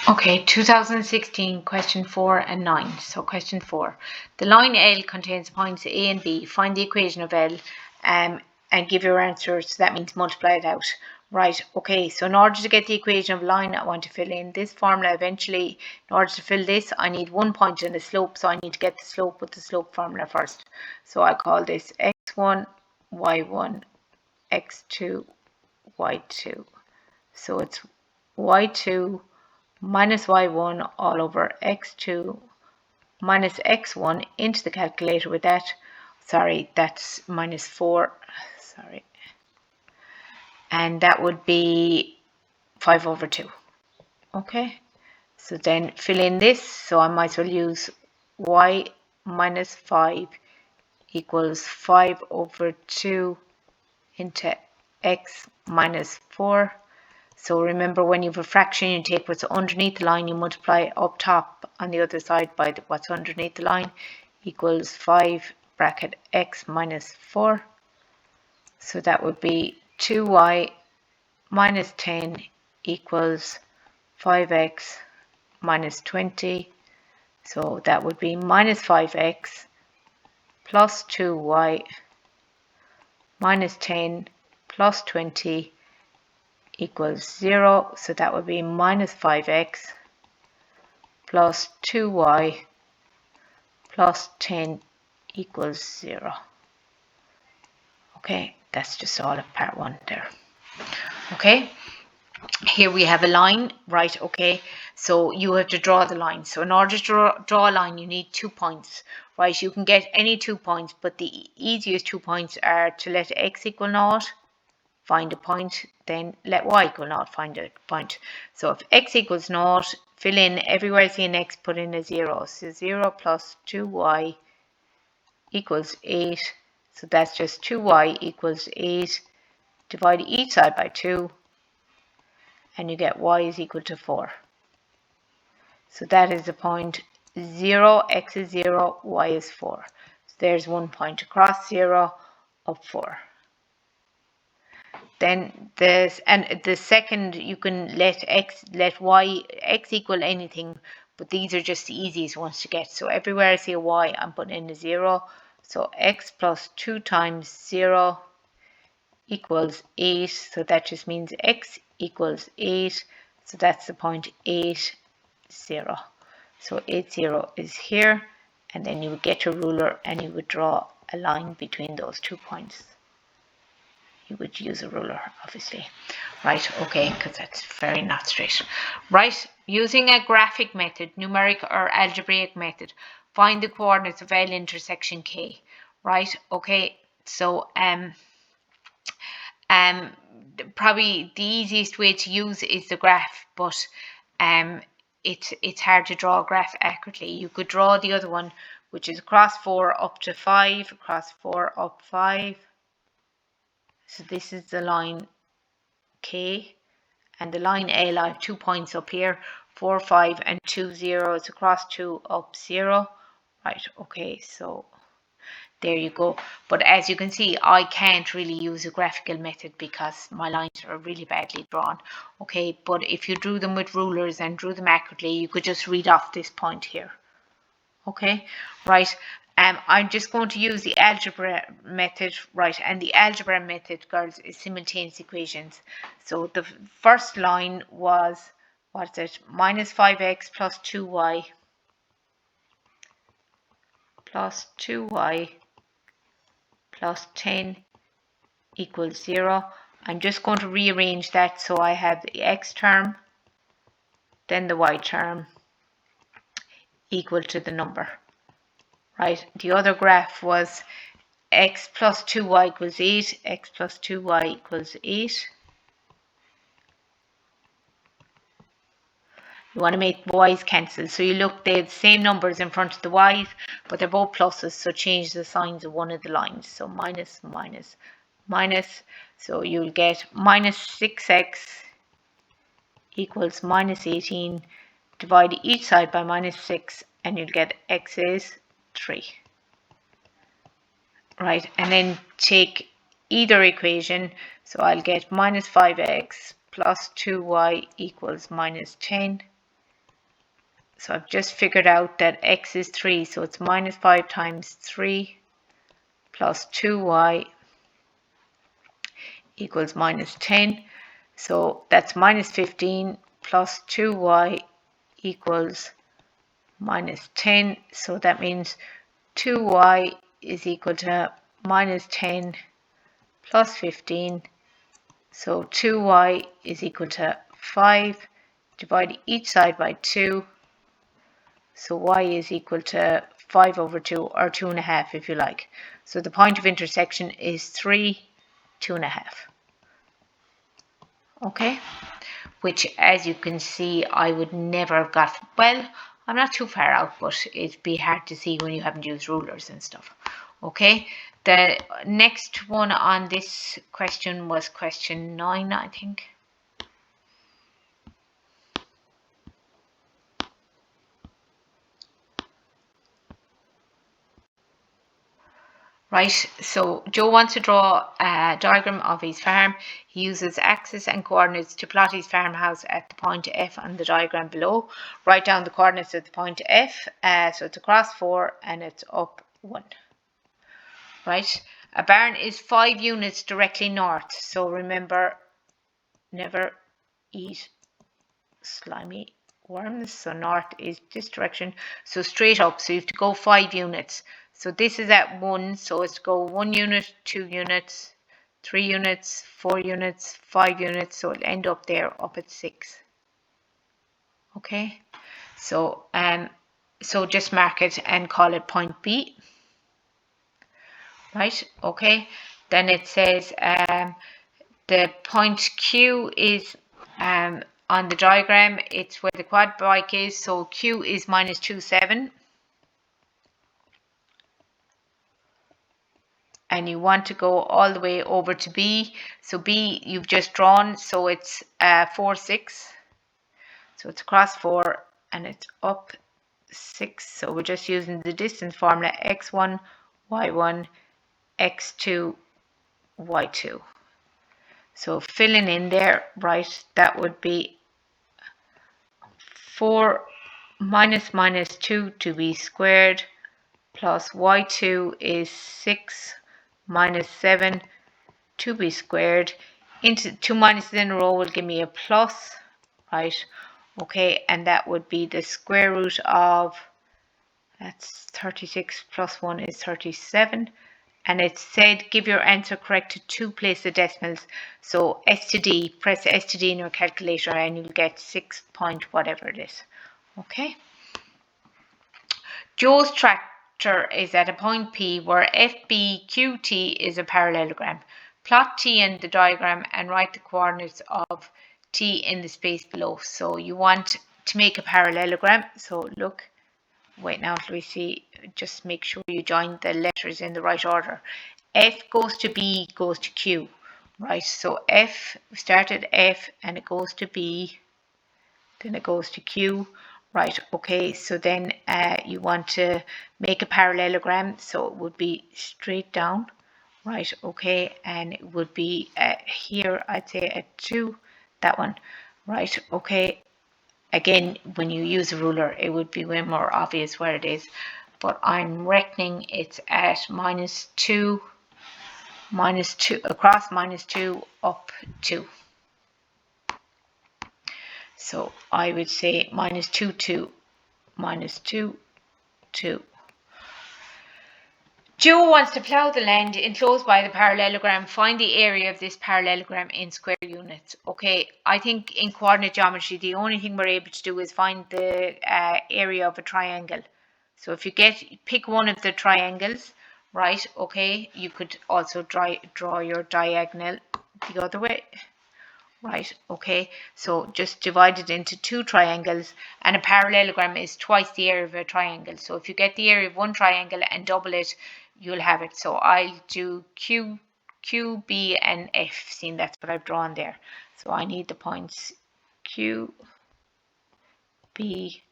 Okay, 2016, question 4 and 9. So question 4. The line L contains points A and B. Find the equation of L and give your answer. So that means multiply it out. Right, okay, so in order to get the equation of line, I want to fill in this formula eventually. In order to fill this, I need 1 point and a slope, so I need to get the slope with the slope formula first. So I call this x1, y1, x2, y2. So it's y2 minus y1 all over x2 minus x1 into the calculator with that. Sorry, that's minus 4. Sorry. And that would be 5 over 2. Okay. So then fill in this. So I might as well use y minus 5 equals 5 over 2 into x minus 4. So remember, when you have a fraction, you take what's underneath the line, you multiply up top on the other side by what's underneath the line, equals 5 bracket x minus 4. So that would be 2y minus 10 equals 5x minus 20. So that would be minus 5x plus 2y minus 10 plus 20 equals 0. So that would be minus 5x plus 2y plus 10 equals 0. Okay, that's just all of part 1 there. Okay, here we have a line, right? Okay, so you have to draw the line. So in order to draw a line, you need 2 points, right? You can get any 2 points, but the easiest 2 points are to let x equal 0, find a point, then let y equal 0, find a point. So if x equals 0, fill in everywhere I see an x, put in a 0. So 0 plus 2y equals 8. So that's just 2y equals 8. Divide each side by 2, and you get y is equal to 4. So that is the point 0, x is 0, y is 4. So there's 1 point across 0 up 4. Then the second, you can let x equal anything, but these are just the easiest ones to get. So everywhere I see a y, I'm putting in a 0. So x plus 2 times 0 equals 8. So that just means x equals 8. So that's the point 8, 0. So 8, 0 is here, and then you would get your ruler and you would draw a line between those 2 points. You would use a ruler, obviously. Right, okay, because that's very not straight. Right, using a graphic method, numeric or algebraic method, find the coordinates of L intersection K. Right, okay, so probably the easiest way to use is the graph, but it's hard to draw a graph accurately. You could draw the other one, which is across 4 up to 5, across 4 up 5. So this is the line K, and the line L, I have 2 points up here, 4, 5 and 2 zeros, across 2 up 0. Right, okay, so there you go. But as you can see, I can't really use a graphical method because my lines are really badly drawn. Okay, but if you drew them with rulers and drew them accurately, you could just read off this point here. Okay, right. I'm just going to use the algebra method, right? And the algebra method, girls, is simultaneous equations. So the first line was, what's it? Minus 5x plus 2y plus 2y plus 10 equals 0. I'm just going to rearrange that so I have the x term, then the y term equal to the number. Right, the other graph was x plus 2y equals 8, x plus 2y equals 8. You want to make y's cancel. So you look, they have the same numbers in front of the y's, but they're both pluses, so change the signs of one of the lines. So minus, minus, minus. So you'll get minus 6x equals minus 18. Divide each side by minus 6, and you'll get x is 3. Right, and then take either equation. So I'll get minus 5x plus 2y equals minus 10. So I've just figured out that x is 3, so it's minus 5 times 3 plus 2y equals minus 10. So that's minus 15 plus 2y equals minus 10. So that means 2y is equal to minus 10 plus 15. So 2y is equal to 5. Divide each side by 2. So y is equal to 5 over 2, or 2.5 if you like. So the point of intersection is 3, 2.5. Okay, which as you can see I would never have got. Well, I'm not too far out, but it'd be hard to see when you haven't used rulers and stuff. Okay, the next one on this question was question 9, I think. Right, so Joe wants to draw a diagram of his farm. He uses axes and coordinates to plot his farmhouse at the point F on the diagram below. Write down the coordinates at the point F. So it's across 4 and it's up 1. Right, a barn is 5 units directly north. So remember, never eat slimy worms. So north is this direction. So straight up. So you have to go 5 units. So this is at 1, so it's to go 1 unit, 2 units, 3 units, 4 units, 5 units, so it'll end up there up at 6. Okay, so so just mark it and call it point B. Right, okay, then it says the point Q is on the diagram, it's where the quad bike is, so Q is minus 2,7. And you want to go all the way over to B. So B you've just drawn, so it's 4, 6. So it's across 4 and it's up 6. So we're just using the distance formula, x1, y1, x2, y2. So filling in there, right, that would be 4 minus minus 2 to b squared plus y2 is 6 minus 7 2b squared into 2 minuses in a row will give me a plus, right? Okay, and that would be the square root of, that's 36 plus 1 is 37. And it said give your answer correct to 2 place of decimals. So S to D, press S to D in your calculator and you'll get 6 point whatever it is. Okay. Joe's tractor is at a point P where FBQT is a parallelogram. Plot T in the diagram and write the coordinates of T in the space below. So you want to make a parallelogram. So look, wait now till we see, just make sure you join the letters in the right order. F goes to B, goes to Q, right? So F, we start at F and it goes to B, then it goes to Q. Right, okay, so then you want to make a parallelogram, so it would be straight down, right, okay, and it would be here, I'd say at 2, that one, right, okay. Again, when you use a ruler, it would be way more obvious where it is, but I'm reckoning it's at minus 2, across minus 2, up 2. So I would say minus 2, 2, minus 2, 2. Joe wants to plough the land enclosed by the parallelogram. Find the area of this parallelogram in square units. Okay, I think in coordinate geometry, the only thing we're able to do is find the area of a triangle. So if you pick one of the triangles, right, okay, you could also draw your diagonal the other way. Right, okay, so just divide it into 2 triangles, and a parallelogram is twice the area of a triangle. So if you get the area of one triangle and double it, you'll have it. So I'll do Q, B, and F. See, that's what I've drawn there. So I need the points Q, B,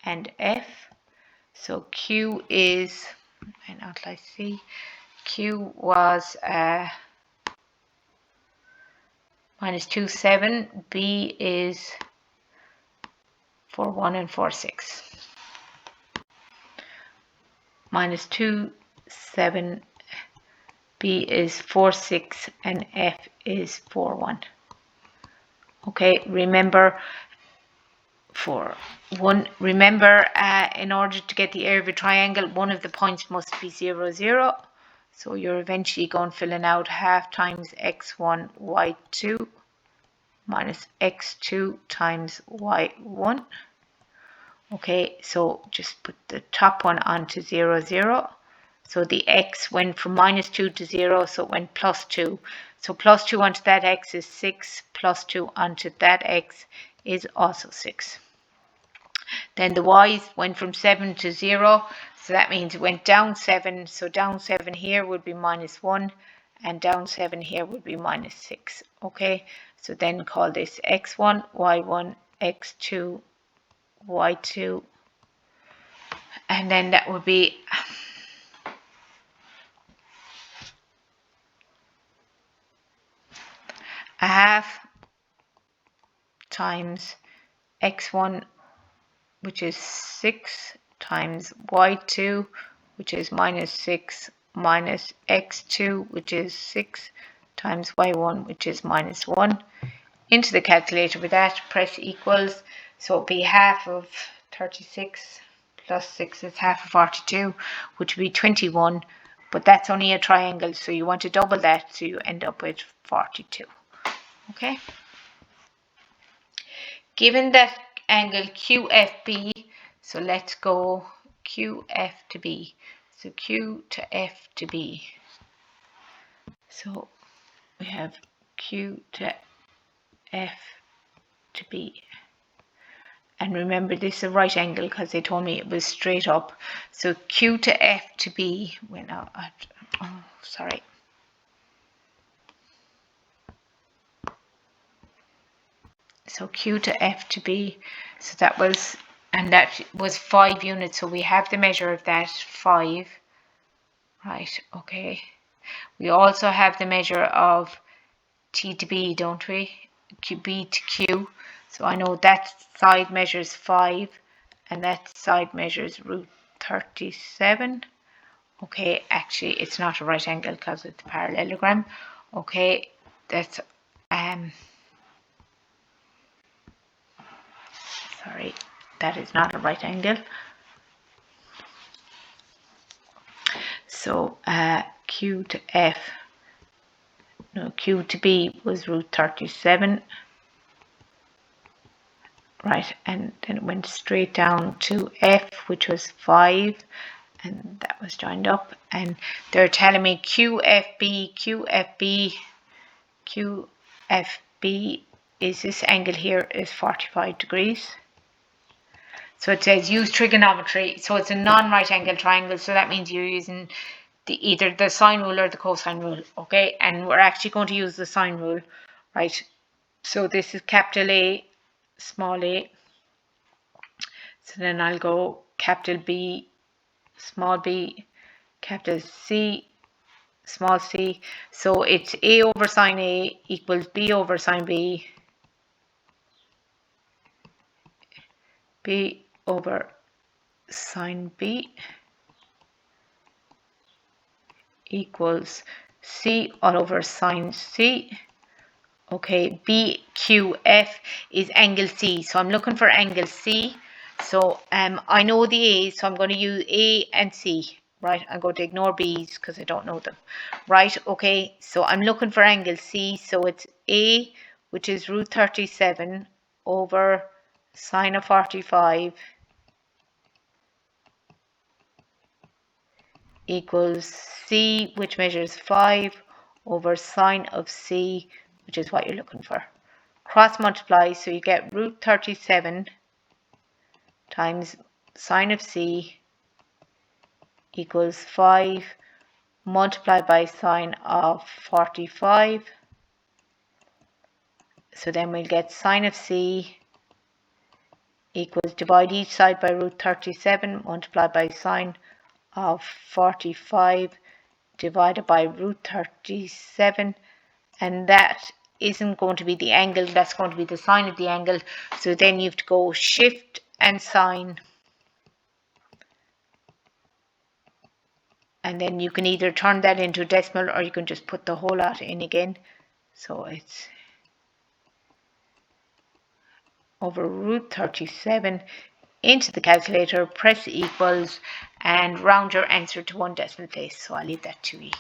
and F. So Q is, and now I see, Q was minus 2, 7. B is 4, 1 and 4, 6. Minus 2, 7, B is 4, 6, and F is 4, 1. Okay, remember in order to get the area of a triangle, one of the points must be 0, 0. So you're eventually going filling out half times x1, y2 minus x2 times y1. Okay, so just put the top one onto 0, 0. So the x went from minus 2 to 0, so it went plus 2. So plus 2 onto that x is 6, plus 2 onto that x is also 6. Then the y's went from 7 to 0, so that means it went down 7. So down 7 here would be minus 1, and down 7 here would be minus 6. Okay, so then call this x1, y1, x2, y2, and then that would be a half times x1, which is 6, times y2, which is minus 6, minus x2, which is 6, times y1, which is minus 1. Into the calculator with that, press equals. So it'll be half of 36 plus 6 is half of 42, which would be 21. But that's only a triangle, so you want to double that, so you end up with 42. Okay. Given that angle QFB, so let's go QF to B. So Q to F to B. So we have Q to F to B. And remember, this is a right angle because they told me it was straight up. So Q to F to B. Sorry. So Q to F to B. So that was, and that was 5 units. So we have the measure of that, 5. Right, okay. We also have the measure of T to B, don't we? B to Q. So I know that side measures 5 and that side measures root 37. Okay, actually it's not a right angle because it's a parallelogram. Okay, that's sorry, that is not a right angle. So Q to F, no, Q to B was root 37. Right, and then it went straight down to F, which was 5, and that was joined up. And they're telling me QFB is this angle here is 45 degrees. So it says use trigonometry. So it's a non-right angle triangle. So that means you're using either the sine rule or the cosine rule. Okay, and we're actually going to use the sine rule, right? So this is capital A, small a. So then I'll go capital B, small b, capital C, small c. So it's A over sine A equals B over sine B, B over sine B equals C all over sine C. Okay, BQF is angle C. So I'm looking for angle C. So I know the A, so I'm going to use A and C. Right, I'm going to ignore B's because I don't know them. Right, okay, so I'm looking for angle C. So it's A, which is root 37 over sine of 45 equals C, which measures 5 over sine of C, which is what you're looking for. Cross multiply, so you get root 37 times sine of C equals 5 multiplied by sine of 45. So then we'll get sine of C equals, divide each side by root 37 multiplied by sine of 45 divided by root 37, and that isn't going to be the angle, that's going to be the sine of the angle. So then you have to go shift and sign. And then you can either turn that into decimal or you can just put the whole lot in again. So it's over root 37 into the calculator, press equals and round your answer to one decimal place. So I'll leave that to you.